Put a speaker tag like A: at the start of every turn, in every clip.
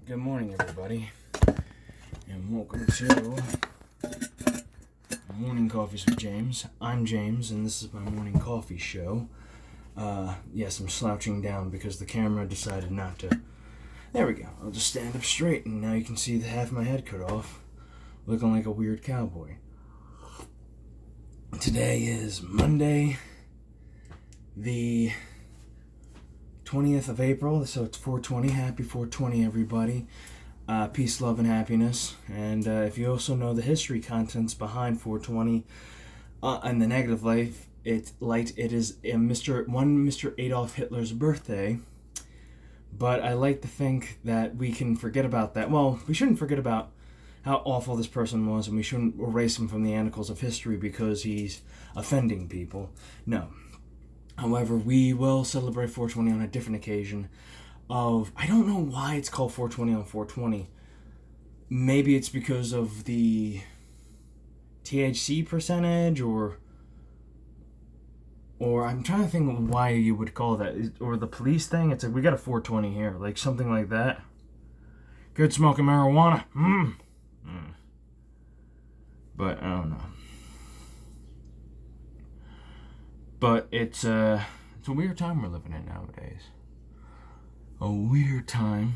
A: Good morning, everybody, and welcome to Morning Coffees with James. I'm James, and this is my morning coffee show. Yes, I'm slouching down because the camera decided not to. There we go. I'll just stand up straight, and now you can see the half of my head cut off, looking like a weird cowboy. Today is Monday, the 20th of April, so it's 420. Happy 420, everybody. Peace, love, and happiness. And if you also know the history contents behind 420 and the negative life, it is Mr. Adolf Hitler's birthday. But I like to think that we can forget about that. Well, we shouldn't forget about how awful this person was, and we shouldn't erase him from the annals of history because he's offending people. No. However, we will celebrate 420 on a different occasion I don't know why it's called 420 on 420. Maybe it's because of the THC percentage, or I'm trying to think of why you would call that. Or the police thing. It's like, we got a 420 here. Like something like that. Good smoking marijuana. But I don't know. But it's a weird time we're living in nowadays. A weird time.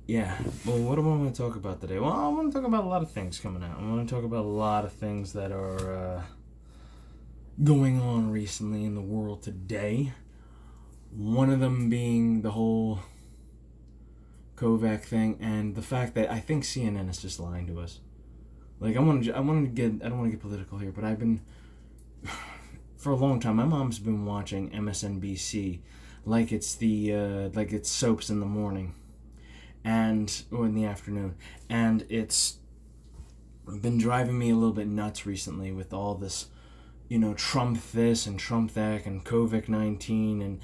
A: Yeah. Well, what do I want to talk about today? Well, I want to talk about a lot of things coming out. I want to talk about a lot of things that are going on recently in the world today. One of them being the whole Kovac thing, and the fact that I think CNN is just lying to us. Like, I don't want to get political here, but I've been, for a long time, my mom's been watching MSNBC like it's it's soaps in the morning or in the afternoon, and it's been driving me a little bit nuts recently with all this, Trump this and Trump that and COVID-19 and,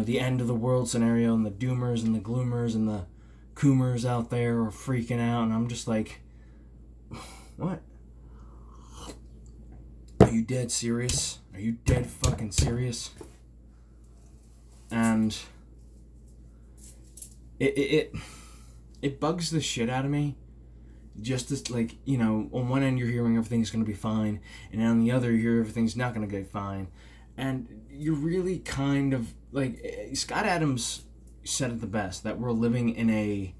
A: the end of the world scenario, and the doomers and the gloomers and the coomers out there are freaking out, and I'm just like, what? Are you dead serious? Are you dead fucking serious? And it bugs the shit out of me. Just as, on one end you're hearing everything's going to be fine, and on the other you hear everything's not going to get fine. And you're really kind of, Scott Adams said it the best, that we're living in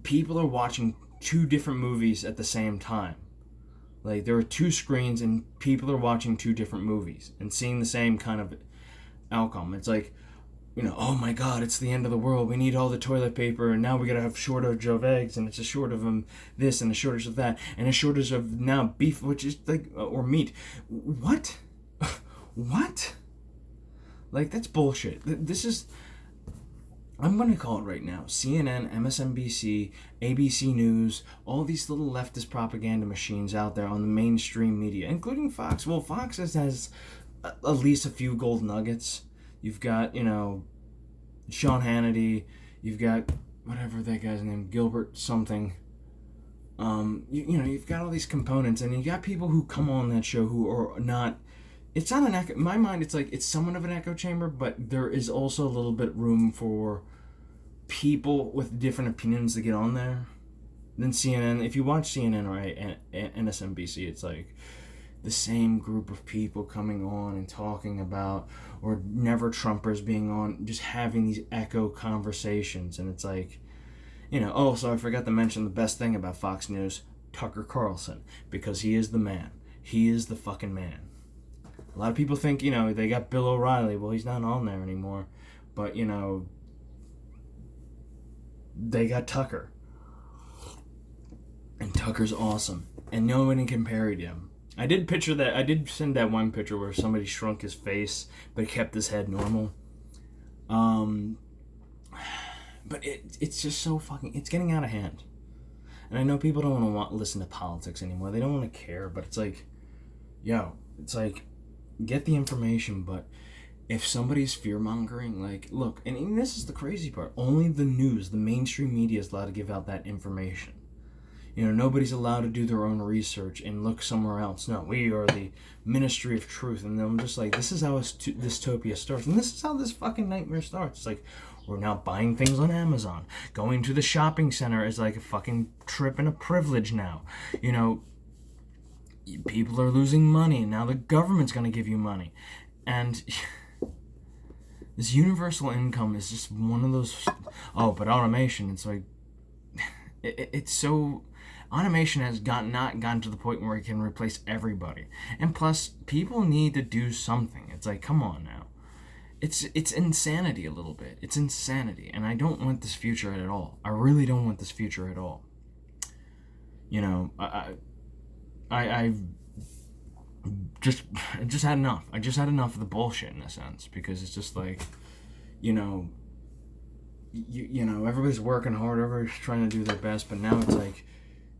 A: people are watching two different movies at the same time. Like, there are two screens and people are watching two different movies and seeing the same kind of outcome. It's like, oh my god, it's the end of the world. We need all the toilet paper, and now we gotta have shortage of eggs, and it's a shortage of this and a shortage of that, and a shortage of now beef, which is or meat. What? What? That's bullshit. This is... I'm going to call it right now. CNN, MSNBC, ABC News, all these little leftist propaganda machines out there on the mainstream media, including Fox. Well, Fox has at least a few gold nuggets. You've got, Sean Hannity. You've got whatever that guy's name, Gilbert something. You've got all these components, and you got people who come on that show who are not... It's not an echo. In my mind, it's like it's somewhat of an echo chamber, but there is also a little bit room for people with different opinions to get on there than CNN. If you watch CNN or MSNBC, it's like the same group of people coming on and talking about, or never Trumpers being on, just having these echo conversations. And it's like, so I forgot to mention the best thing about Fox News, Tucker Carlson, because he is the man. He is the fucking man. A lot of people think, they got Bill O'Reilly. Well, he's not on there anymore. But, they got Tucker. And Tucker's awesome. And no one can parry him. I did send that one picture where somebody shrunk his face, but kept his head normal. But it's just so fucking... It's getting out of hand. And I know people don't want to listen to politics anymore. They don't want to care. But it's like... It's like... Get the information, but if somebody's fear-mongering, look, and this is the crazy part, only the news, the mainstream media is allowed to give out that information. You know, nobody's allowed to do their own research and look somewhere else. No, we are the Ministry of Truth. And I'm just like, this is how dystopia starts. And this is how this fucking nightmare starts. It's like, we're now buying things on Amazon. Going to the shopping center is like a fucking trip and a privilege now. You know, people are losing money. And now the government's going to give you money. And this universal income is just one of those... Oh, but automation, it's like... It's so... Automation has not gotten to the point where it can replace everybody. And plus, people need to do something. It's like, come on now. It's insanity a little bit. It's insanity. And I don't want this future at all. I really don't want this future at all. You know, I've just had enough. I just had enough of the bullshit in a sense. Because it's just like, you know, everybody's working hard. Everybody's trying to do their best. But now it's like...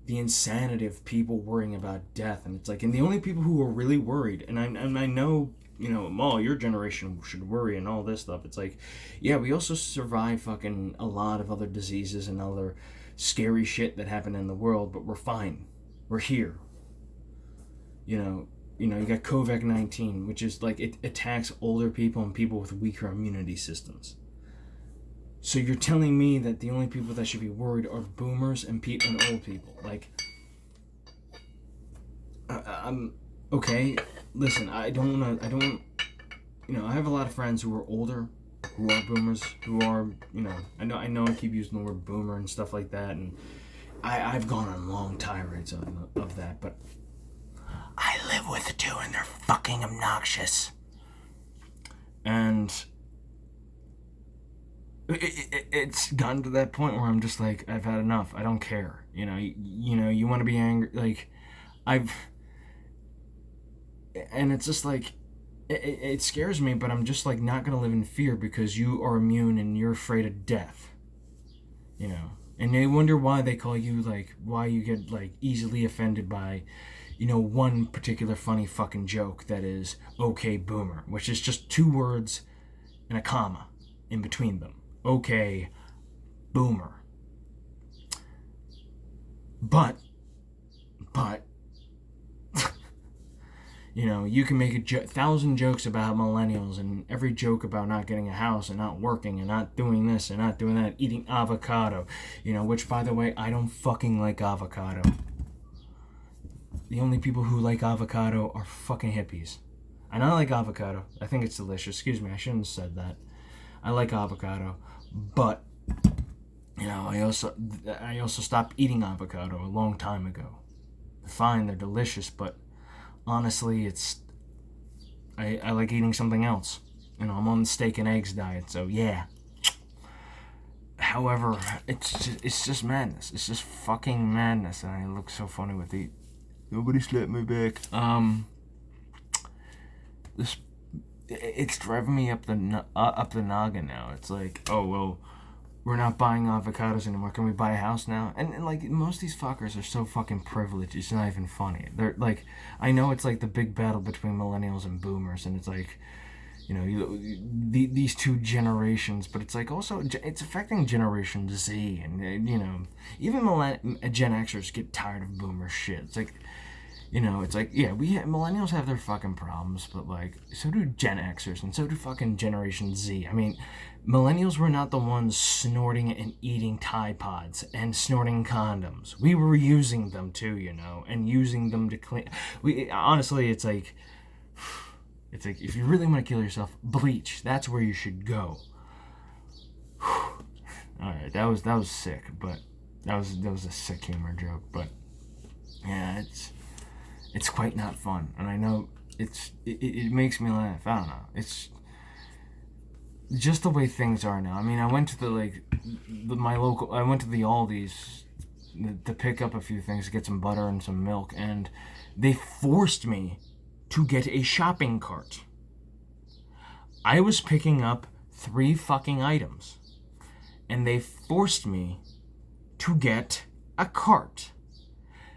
A: the insanity of people worrying about death, and it's like, and the only people who are really worried, and I know, you know, your generation should worry and all this stuff. It's like, yeah, we also survive fucking a lot of other diseases and other scary shit that happen in the world, but we're fine. We're here. You know, you got COVID-19, which is like, it attacks older people and people with weaker immunity systems. So you're telling me that the only people that should be worried are boomers and old people? Like, I'm okay. Listen, I don't. You know, I have a lot of friends who are older, who are boomers, who are, you know, I know I keep using the word boomer and stuff like that, and I've gone on long tirades of that, but I live with the two, and they're fucking obnoxious. And it's gotten to that point where I'm just like, I've had enough. I don't care. You know, you want to be angry. Like, and it's just like, it scares me, but I'm just like not going to live in fear because you are immune and you're afraid of death. You know, and they wonder why they call you, like, why you get like easily offended by, you know, one particular funny fucking joke that is, okay, boomer, which is just 2 words and a comma in between them. Okay, boomer. But, you know, you can make 1,000 jokes about millennials, and every joke about not getting a house and not working and not doing this and not doing that, eating avocado, you know, which, by the way, I don't fucking like avocado. The only people who like avocado are fucking hippies. And I like avocado. I think it's delicious. Excuse me, I shouldn't have said that. I like avocado, but, you know, I also stopped eating avocado a long time ago. Fine, they're delicious, but honestly, I like eating something else. You know, I'm on the steak and eggs diet, so yeah. However, it's just madness. It's just fucking madness, and I look so funny with the nobody slapped my back. It's driving me up the noggin now. It's like, oh, well, we're not buying avocados anymore. Can we buy a house now? And like, most of these fuckers are so fucking privileged. It's not even funny. They're like, I know it's like the big battle between millennials and boomers, and it's like, you know, these 2 generations, but it's like also, it's affecting Generation Z, and, you know, even Gen Xers get tired of boomer shit. It's like, you know, it's like, yeah, millennials have their fucking problems, but like, so do Gen Xers, and so do fucking Generation Z. I mean, millennials were not the ones snorting and eating Tide Pods and snorting condoms. We were using them too, you know, and using them to clean. Honestly, it's like, if you really want to kill yourself, bleach. That's where you should go. All right, that was sick, but that was a sick humor joke, but yeah, it's quite not fun, and I know it makes me laugh. I don't know. It's just the way things are now. I mean, I went to I went to the Aldi's to pick up a few things, to get some butter and some milk, and they forced me to get a shopping cart. I was picking up 3 fucking items, and they forced me to get a cart.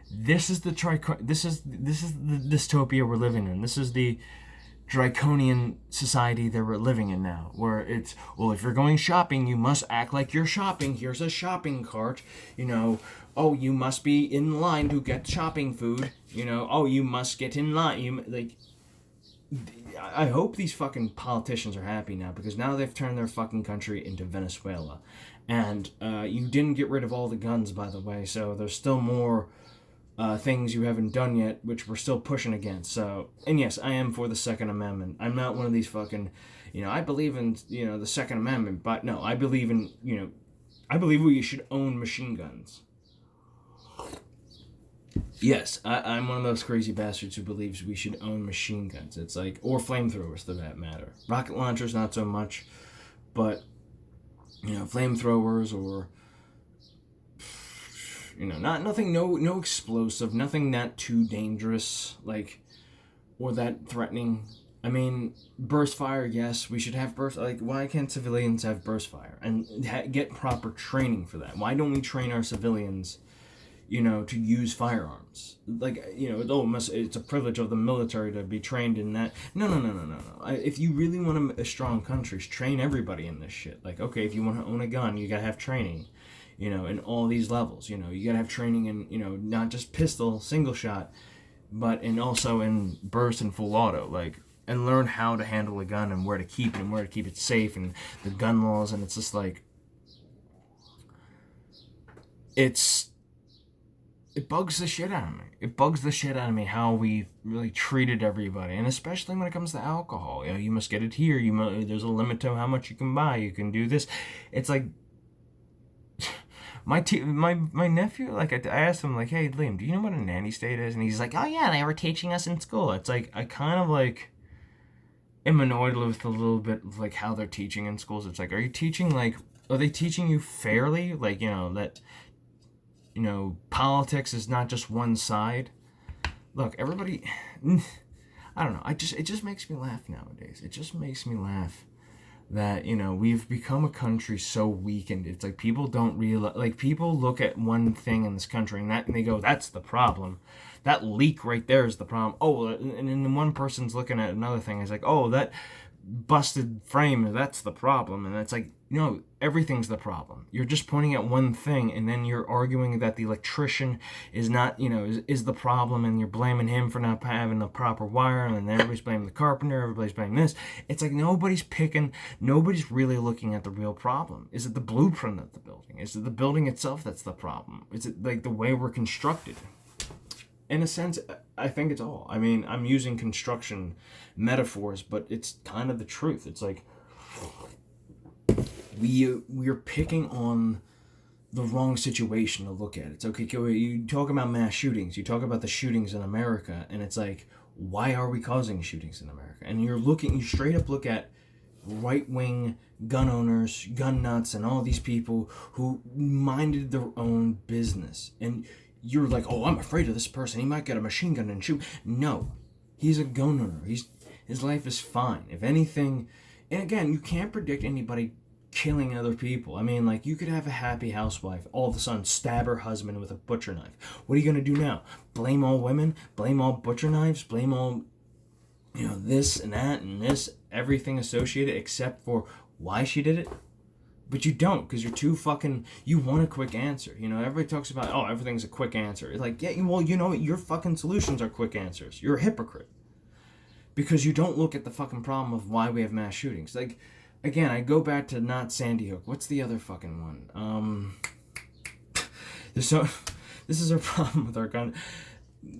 A: This is the dystopia we're living in. This is the draconian society that we're living in now, where it's, well, if you're going shopping, you must act like you're shopping. Here's a shopping cart, oh, you must be in line to get shopping food, oh, you must get in line. I hope these fucking politicians are happy now, because now they've turned their fucking country into Venezuela. And you didn't get rid of all the guns, by the way, so there's still more things you haven't done yet, which we're still pushing against. So, and yes, I am for the Second Amendment. I'm not one of these fucking, I believe in, the Second Amendment, but no, I believe in, I believe we should own machine guns. Yes, I'm one of those crazy bastards who believes we should own machine guns. It's like, or flamethrowers, for that matter. Rocket launchers, not so much, but, flamethrowers, or nothing, no explosive, nothing that too dangerous, or that threatening. I mean, burst fire, yes, we should have burst. Why can't civilians have burst fire and get proper training for that? Why don't we train our civilians, to use firearms? It's a privilege of the military to be trained in that. No. If you really want a strong country, train everybody in this shit. Okay, if you want to own a gun, you gotta have training. In all these levels, you gotta have training in, not just pistol, single shot, but also in burst and full auto, and learn how to handle a gun and where to keep it and where to keep it safe, and the gun laws. And it's just it bugs the shit out of me. It bugs the shit out of me how we really treated everybody, and especially when it comes to alcohol. You must get it here. There's a limit to how much you can buy. You can do this. It's like, my nephew, I asked him, hey, Liam, do you know what a nanny state is? And he's like, oh yeah, they were teaching us in school. It's like, I kind of am annoyed with a little bit of how they're teaching in schools. It's like, are you teaching, are they teaching you fairly? That, politics is not just one side. Look, everybody, I don't know. It just makes me laugh nowadays. It just makes me laugh that, we've become a country so weakened. It's like people don't realize, people look at one thing in this country and they go, that's the problem. That leak right there is the problem. Oh, and then one person's looking at another thing. It's like, oh, that busted frame, that's the problem. And it's like, no, everything's the problem. You're just pointing at one thing, and then you're arguing that the electrician is not, is the problem, and you're blaming him for not having the proper wire, and then everybody's blaming the carpenter, everybody's blaming this. It's like nobody's really looking at the real problem. Is it the blueprint of the building? Is it the building itself that's the problem? Is it the way we're constructed? In a sense, I think it's all. I mean, I'm using construction metaphors, but it's kind of the truth. It's like we're picking on the wrong situation to look at. It's okay, you talk about mass shootings, you talk about the shootings in America, and it's like, why are we causing shootings in America? And you straight up look at right-wing gun owners, gun nuts, and all these people who minded their own business. And you're like, oh, I'm afraid of this person. He might get a machine gun and shoot. No, he's a gun owner. His life is fine. If anything, and again, you can't predict anybody killing other people. I mean, you could have a happy housewife, all of a sudden stab her husband with a butcher knife. What are you going to do now? Blame all women? Blame all butcher knives? Blame all, this and that and this, everything associated except for why she did it? But you don't, because you're too you want a quick answer. Everybody talks about, oh, everything's a quick answer. It's like, yeah, well, your fucking solutions are quick answers. You're a hypocrite. Because you don't look at the fucking problem of why we have mass shootings. Again, I go back to not Sandy Hook. What's the other fucking one? This is our problem with our gun.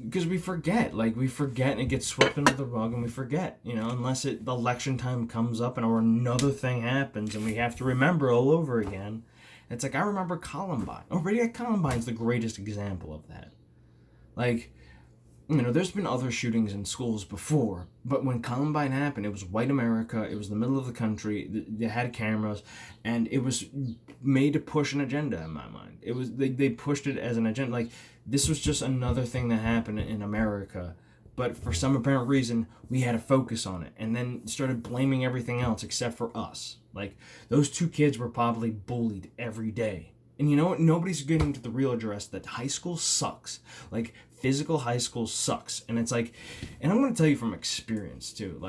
A: Because we forget, and it gets swept under the rug, and we forget, unless the election time comes up or another thing happens and we have to remember all over again. It's like, I remember Columbine. Columbine's the greatest example of that. There's been other shootings in schools before, but when Columbine happened, it was white America, it was the middle of the country, they had cameras, and it was made to push an agenda in my mind. It was, they pushed it as an agenda, this was just another thing that happened in America, but for some apparent reason, we had to focus on it, and then started blaming everything else except for us. Those two kids were probably bullied every day. And you know what? Nobody's getting to the real address that high school sucks. Physical high school sucks. And it's and I'm going to tell you from experience, too.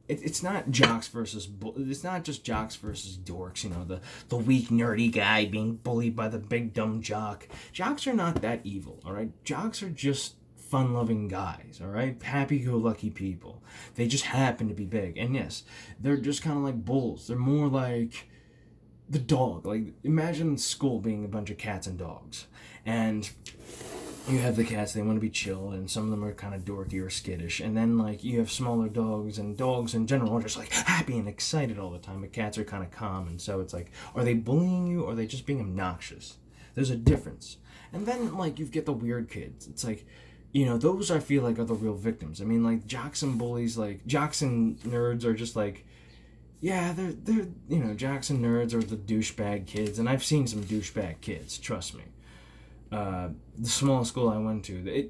A: it's not it's not just jocks versus dorks. The weak nerdy guy being bullied by the big dumb jock. Jocks are not that evil. All right, jocks are just fun-loving guys. All right, happy-go-lucky people. They just happen to be big, and yes, they're just kind of like bulls. They're more like the dog. Like, imagine school being a bunch of cats and dogs, and you have the cats, they want to be chill, and some of them are kind of dorky or skittish, and then like you have smaller dogs, and dogs in general are just like happy and excited all the time, but cats are kind of calm, and so it's like, are they bullying you, or are they just being obnoxious? There's a difference. And then like you get the weird kids. It's like, those I feel like are the real victims. I mean, like, jocks and bullies, like jocks and nerds are just like, yeah, they're jocks and nerds are the douchebag kids, and I've seen some douchebag kids, trust me. The small school I went to,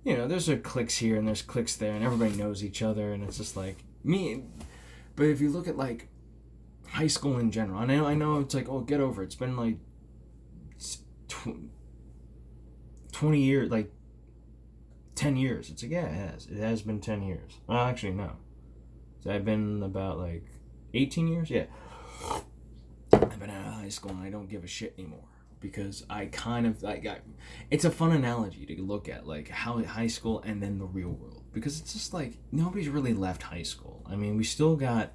A: there's cliques here and there's cliques there, and everybody knows each other, and it's just like me. But if you look at like high school in general, I know it's like, oh, get over it. It's been like 20 years, like 10 years. It's like, yeah, it has been 10 years. Well, actually, no. So I've been about like 18 years. Yeah, I've been out of high school and I don't give a shit anymore. Because I kind of it's a fun analogy to look at, like how high school and then the real world, because it's just like nobody's really left high school. I mean, we still got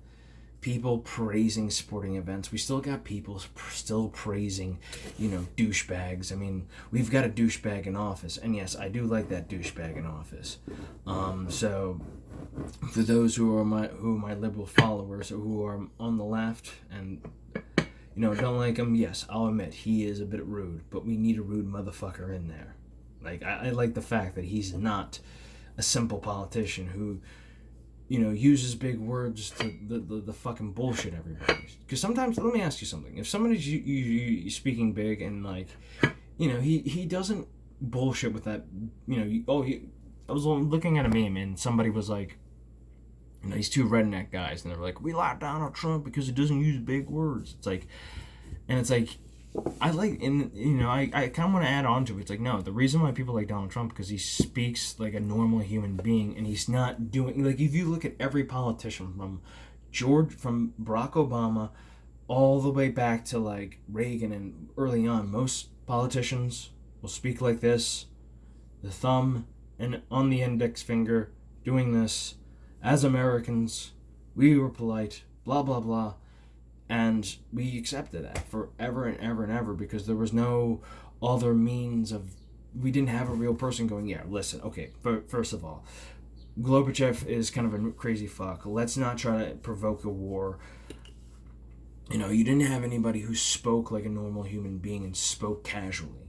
A: people praising sporting events. We still got people still praising, douchebags. I mean, we've got a douchebag in office, and yes, I do like that douchebag in office. So for those who are my liberal followers, or who are on the left and don't like him, yes, I'll admit, he is a bit rude, but we need a rude motherfucker in there. Like, I like the fact that he's not a simple politician who, uses big words to the fucking bullshit everybody. Because sometimes, let me ask you something. If somebody's you speaking big and, like, he doesn't bullshit with that, I was looking at a meme and somebody was like, these two redneck guys, and they're like, we like Donald Trump because he doesn't use big words. It's like, I like, and I kind of want to add on to it. It's like, no, the reason why people like Donald Trump, because he speaks like a normal human being, and he's not doing, like, if you look at every politician from Barack Obama all the way back to like Reagan and early on, most politicians will speak like this, the thumb and on the index finger, doing this. As Americans, we were polite, blah, blah, blah, and we accepted that forever and ever and ever, because there was no other means of, we didn't have a real person going, yeah, listen, okay, first of all, Gorbachev is kind of a crazy fuck. Let's not try to provoke a war. You didn't have anybody who spoke like a normal human being and spoke casually.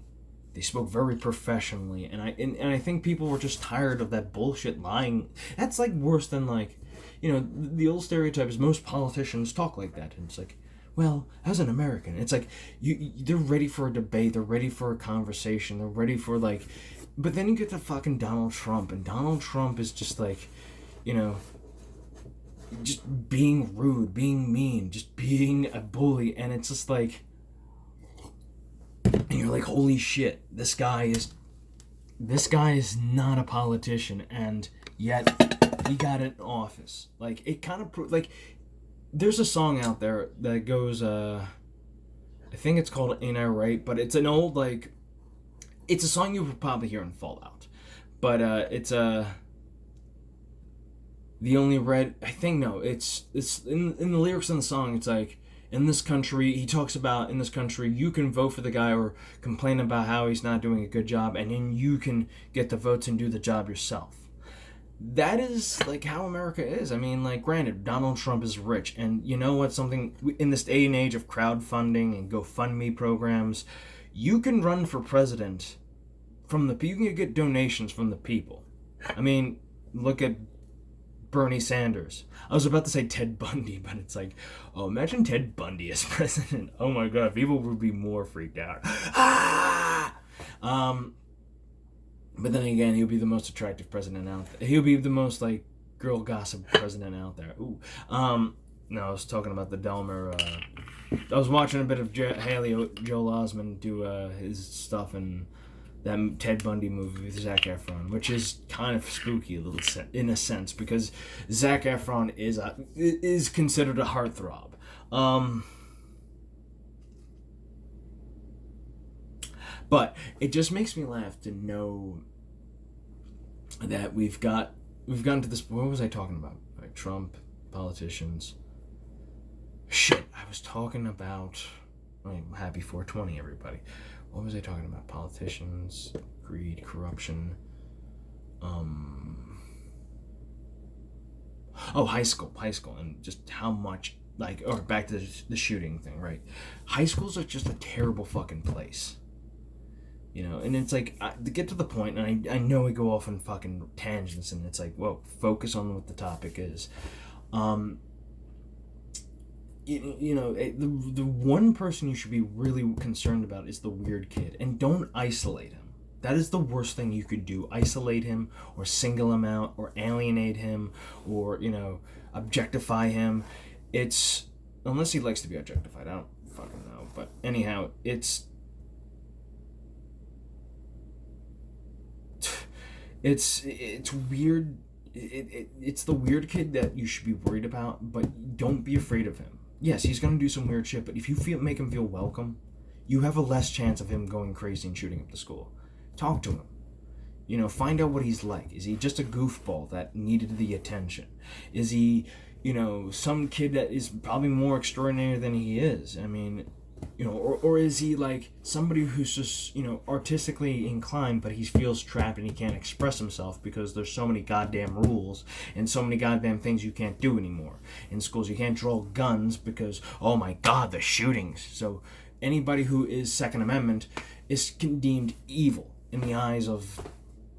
A: They spoke very professionally, and I think people were just tired of that bullshit lying. That's like worse than like, the old stereotype is most politicians talk like that, and it's like, well, as an American, it's like they're ready for a debate, they're ready for a conversation, they're ready for like, but then you get to fucking Donald Trump, and Donald Trump is just like, just being rude, being mean, just being a bully, and it's just like. And you're like, holy shit, this guy is not a politician, and yet he got in office. Like, it kind of like, there's a song out there that goes, I think it's called Ain't I Right, but it's an old, like, it's a song you would probably hear in Fallout, but it's the only red, I think, no, it's in the lyrics in the song, it's like, in this country, he talks about, in this country, you can vote for the guy or complain about how he's not doing a good job, and then you can get the votes and do the job yourself. That is, like, how America is. I mean, like, granted, Donald Trump is rich, and you know what, something, in this day and age of crowdfunding and GoFundMe programs, you can run for president you can get donations from the people. I mean, look at Bernie Sanders. I was about to say Ted Bundy, but it's like, oh, imagine Ted Bundy as president. Oh my god, people would be more freaked out. But then again, he'll be the most attractive president out there. He'll be the most, like, girl gossip president out there. Ooh. No, I was talking about the Delmer. I was watching a bit of Joel Osment do his stuff, and that Ted Bundy movie with Zac Efron, which is kind of spooky in a sense because Zac Efron is considered a heartthrob. But it just makes me laugh to know that we've gotten to this. What was I talking about? Like Trump, politicians. Shit, I was talking about. Happy 420, everybody. What was I talking about? Politicians, greed, corruption. High school, and just how much or back to the shooting thing, right? High schools are just a terrible fucking place. And it's like, to get to the point, and I know we go off on fucking tangents, and it's like, whoa, focus on what the topic is. The one person you should be really concerned about is the weird kid, and don't isolate him. That is the worst thing you could do. Isolate him, or single him out, or alienate him, or, objectify him. It's, unless he likes to be objectified, I don't fucking know. But anyhow, it's weird. It's the weird kid that you should be worried about, but don't be afraid of him. Yes, he's gonna do some weird shit, but if you make him feel welcome, you have a less chance of him going crazy and shooting up the school. Talk to him. Find out what he's like. Is he just a goofball that needed the attention? Is he, some kid that is probably more extraordinary than he is? I mean, or is he like somebody who's just, artistically inclined, but he feels trapped and he can't express himself because there's so many goddamn rules and so many goddamn things you can't do anymore. In schools, you can't draw guns because, oh my god, the shootings. So anybody who is Second Amendment is deemed evil in the eyes of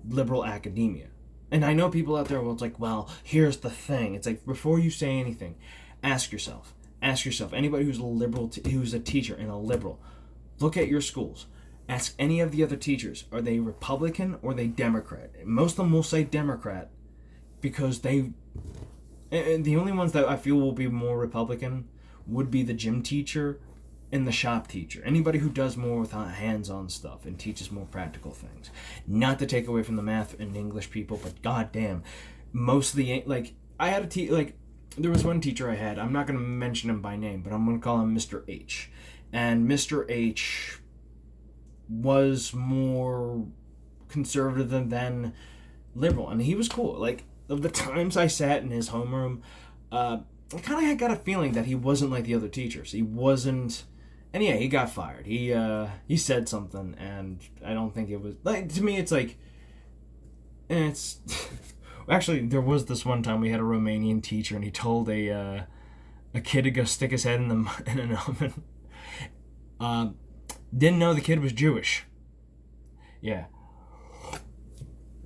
A: liberal academia. And I know people out there, it's like, well, here's the thing. It's like, before you say anything, ask yourself, anybody who's a liberal, who's a teacher and a liberal, look at your schools. Ask any of the other teachers, are they Republican or are they Democrat? Most of them will say Democrat because and the only ones that I feel will be more Republican would be the gym teacher and the shop teacher. Anybody who does more with hands-on stuff and teaches more practical things. Not to take away from the math and English people, but goddamn, most of the, I had a there was one teacher I had, I'm not going to mention him by name, but I'm going to call him Mr. H. And Mr. H was more conservative than liberal, and he was cool. Of the times I sat in his homeroom, I kind of got a feeling that he wasn't like the other teachers. He wasn't, and yeah, he got fired. He said something, and I don't think it was, to me, it's like, it's... Actually, there was this one time we had a Romanian teacher, and he told a kid to go stick his head in an oven. Didn't know the kid was Jewish. Yeah,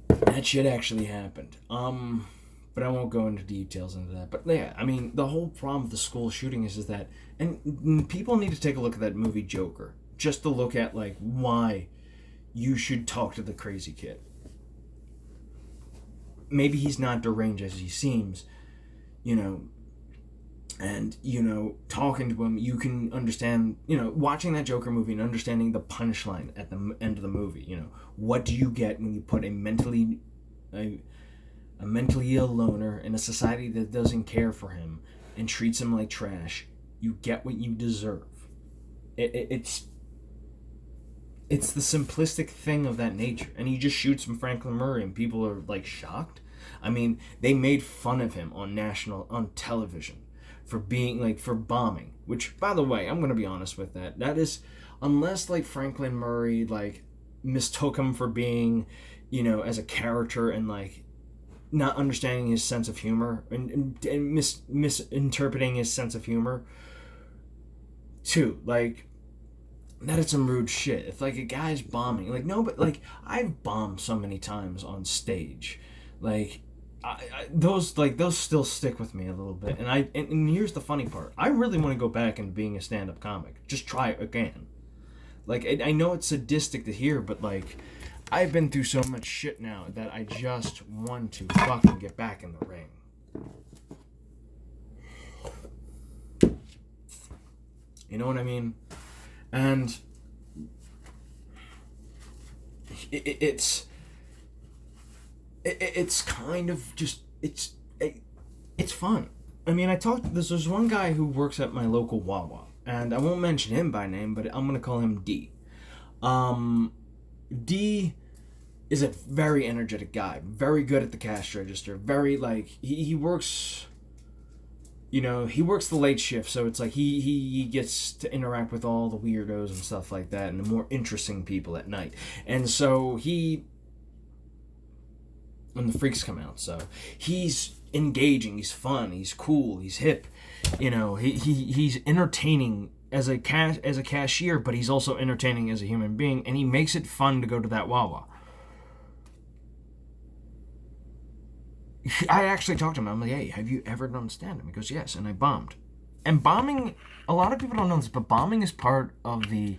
A: that shit actually happened. But I won't go into details into that. But yeah, I mean, the whole problem with the school shooting is that, and people need to take a look at that movie Joker, just to look at why you should talk to the crazy kid. Maybe he's not deranged as he seems, and, talking to him, you can understand, watching that Joker movie and understanding the punchline at the end of the movie, what do you get when you put a mentally ill loner in a society that doesn't care for him and treats him like trash? You get what you deserve. It's the simplistic thing of that nature. And he just shoots from Franklin Murray and people are shocked. I mean, they made fun of him on television for being for bombing, which, by the way, I'm going to be honest with that. That is, unless Franklin Murray mistook him for being, as a character and not understanding his sense of humor and misinterpreting his sense of humor. Too, that is some rude shit. If a guy's bombing, no, but I've bombed so many times on stage, those still stick with me a little bit. And here's the funny part: I really want to go back and being a stand-up comic. Just try it again. I know it's sadistic to hear, but I've been through so much shit now that I just want to fucking get back in the ring. You know what I mean? And it's kind of just it's fun. I mean, there's one guy who works at my local Wawa, and I won't mention him by name, but I'm gonna call him D. D is a very energetic guy, very good at the cash register, very like he works. He works the late shift, so it's like he gets to interact with all the weirdos and stuff like that, and the more interesting people at night. And so when the freaks come out, so he's engaging, he's fun, he's cool, he's hip. He's entertaining as a cashier, but he's also entertaining as a human being, and he makes it fun to go to that Wawa. I actually talked to him. I'm like, hey, have you ever done stand-up? He goes, yes, and I bombed. And bombing, a lot of people don't know this, but bombing is part of the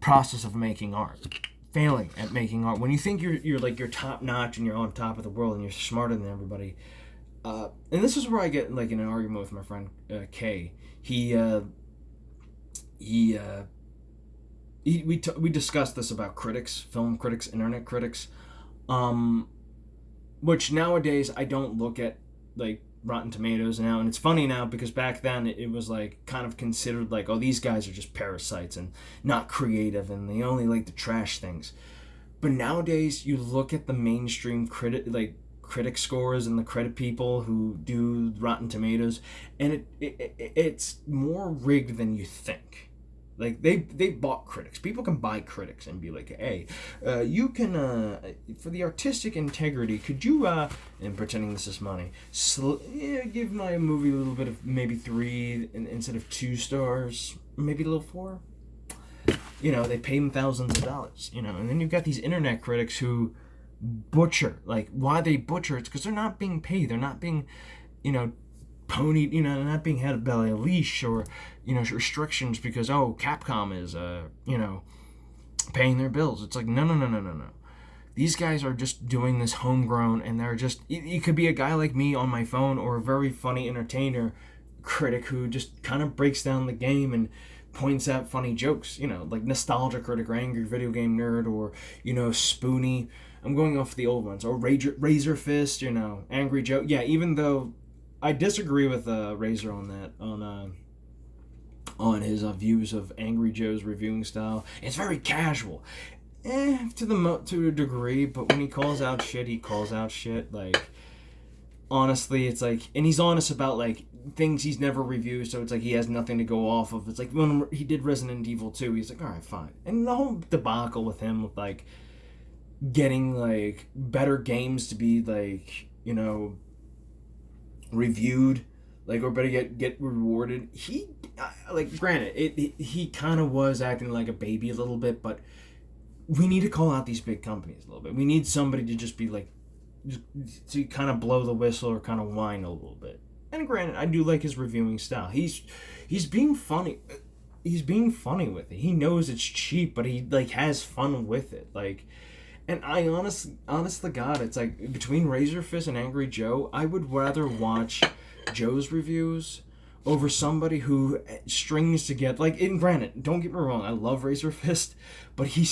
A: process of making art. Failing at making art. When you think you're top notch and you're on top of the world and you're smarter than everybody, and this is where I get like in an argument with my friend Kay. We discussed this about critics, film critics, internet critics. Which nowadays I don't look at like Rotten Tomatoes now, and it's funny now because back then it was like kind of considered like, oh, these guys are just parasites and not creative and they only like to trash things. But nowadays you look at the mainstream critic scores and the credit people who do Rotten Tomatoes, and it's more rigged than you think. Like they bought critics. People can buy critics and be like, hey, you can for the artistic integrity, could you and pretending this is money, give my movie a little bit of maybe 3 instead of 2 stars, maybe a little 4. They pay them thousands of dollars. And then you've got these internet critics who butcher. Like why they butcher? It's because they're not being paid. They're not being, ponied, not being held by a leash or, restrictions because, Capcom is, paying their bills. It's like, no. These guys are just doing this homegrown, and they're just, it could be a guy like me on my phone or a very funny entertainer critic who just kind of breaks down the game and points out funny jokes, like Nostalgia Critic or Angry Video Game Nerd or, Spoonie. I'm going off the old ones. Or Razor Fist, Angry Joe. Yeah, even though I disagree with Razor on that, on his views of Angry Joe's reviewing style. It's very casual, to a degree. But when he calls out shit, he calls out shit. Like, honestly, it's like, and he's honest about like things he's never reviewed. So it's like he has nothing to go off of. It's like when he did Resident Evil 2, he's like, all right, fine. And the whole debacle with him, with like getting like better games to be like, reviewed, like, or better get rewarded. He like, granted, he kind of was acting like a baby a little bit, but we need to call out these big companies a little bit. We need somebody to just be like, to kind of blow the whistle or kind of whine a little bit. And granted, I do like his reviewing style. He's being funny. He's being funny with it. He knows it's cheap, but he like has fun with it. Like, and I honest to God, it's like between Razor Fist and Angry Joe, I would rather watch Joe's reviews over somebody who strings together, like, and granted, don't get me wrong, I love Razor Fist, but he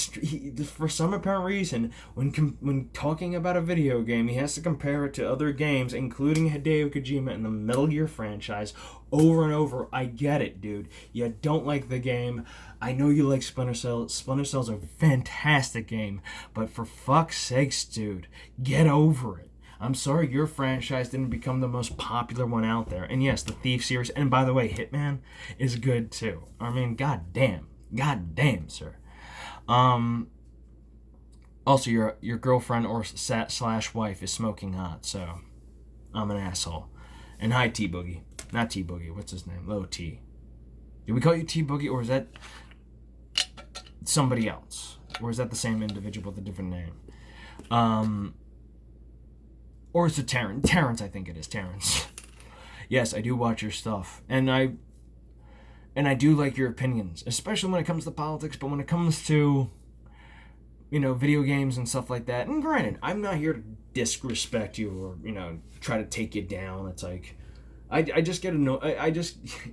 A: for some apparent reason, when talking about a video game, he has to compare it to other games, including Hideo Kojima and the Metal Gear franchise, over and over. I get it, dude. You don't like the game. I know you like Splinter Cell. Splinter Cell's a fantastic game, but for fuck's sakes, dude, get over it. I'm sorry your franchise didn't become the most popular one out there. And yes, the Thief series, and by the way, Hitman is good too. I mean, goddamn, sir. Also, your girlfriend or / wife is smoking hot, so I'm an asshole. And hi, T Boogie, not T Boogie. What's his name? Low T. Did we call you T Boogie, or is that somebody else, or is that the same individual with a different name? Or is it Terrence? Terrence, I think it is. Terrence. Yes, I do watch your stuff. And I do like your opinions, especially when it comes to politics, but when it comes to, video games and stuff like that, and granted, I'm not here to disrespect you or, try to take you down. It's like, I just get annoyed.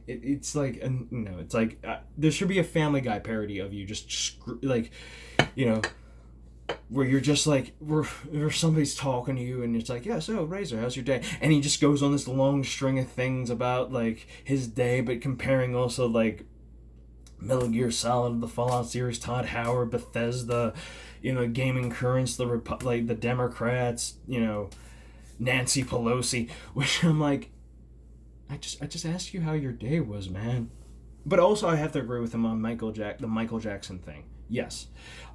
A: It's like, there should be a Family Guy parody of you just, where you're just like, where somebody's talking to you and it's like, yeah, so Razor, how's your day? And he just goes on this long string of things about like his day, but comparing also like Metal Gear Solid, the Fallout series, Todd Howard, Bethesda, gaming currents, like the Democrats, Nancy Pelosi, which I'm like, I just asked you how your day was, man. But also, I have to agree with him on the Michael Jackson thing. Yes,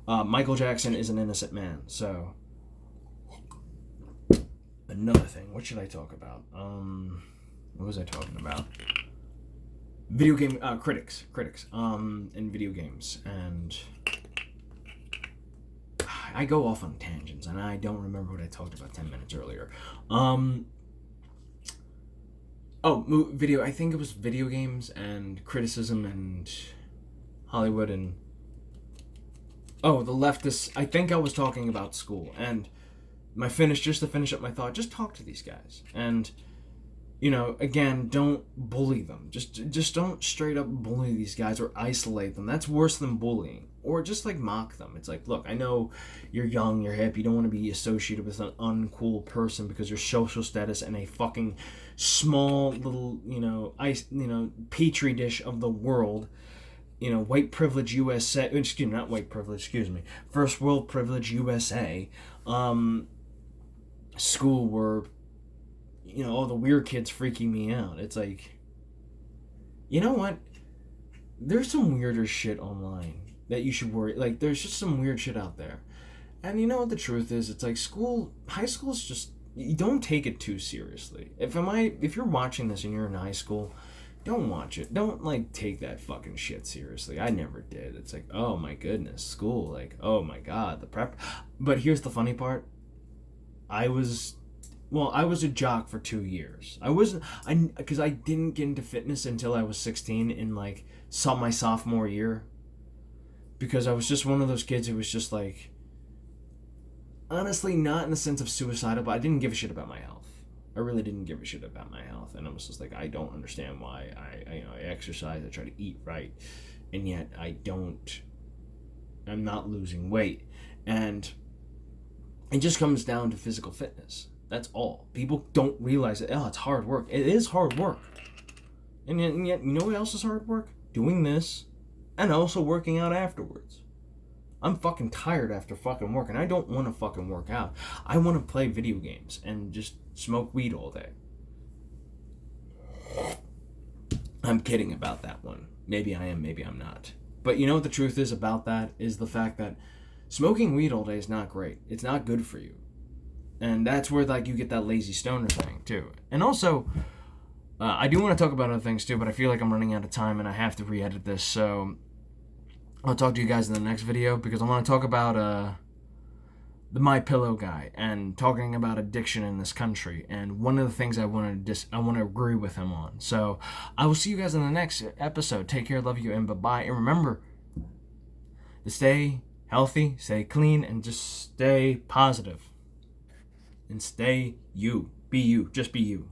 A: Michael Jackson is an innocent man. So, another thing. What should I talk about? What was I talking about? Video game critics. In video games, and I go off on tangents, and I don't remember what I talked about 10 minutes earlier. I think it was video games and criticism and Hollywood and the leftists. I think I was talking about school and just to finish up my thought, just talk to these guys and again, don't bully them. Just don't straight up bully these guys or isolate them. That's worse than bullying. Or just like mock them. It's like, look, I know you're young, you're hip, you don't want to be associated with an uncool person because your social status in a fucking small little, petri dish of the world, white privilege USA, not white privilege, excuse me, first world privilege USA, school where all the weird kids freaking me out. It's like, you know what? There's some weirder shit online that you should worry. Like, there's just some weird shit out there. And you know what the truth is? It's like high school is just, you don't take it too seriously. If you're watching this and you're in high school, don't watch it. Don't, like, take that fucking shit seriously. I never did. It's like, oh my goodness, school. Like, oh my god, the prep. But here's the funny part. I was a jock for 2 years. Because I didn't get into fitness until I was 16 in like my sophomore year. Because I was just one of those kids who was just like, honestly, not in the sense of suicidal, but I didn't give a shit about my health. I really didn't give a shit about my health. And I was just like, I don't understand why I exercise, I try to eat right. And yet I'm not losing weight. And it just comes down to physical fitness. That's all. People don't realize that, it's hard work. It is hard work. And yet, you know what else is hard work? Doing this and also working out afterwards. I'm fucking tired after fucking work, and I don't want to fucking work out. I want to play video games and just smoke weed all day. I'm kidding about that one. Maybe I am, maybe I'm not. But you know what the truth is about that? Is the fact that smoking weed all day is not great. It's not good for you. And that's where like you get that lazy stoner thing too. And also, I do want to talk about other things too, but I feel like I'm running out of time and I have to re-edit this. So I'll talk to you guys in the next video because I want to talk about the MyPillow guy and talking about addiction in this country. And one of the things I want to agree with him on. So I will see you guys in the next episode. Take care, love you, and bye-bye. And remember to stay healthy, stay clean, and just stay positive. And stay you. Be you. Just be you.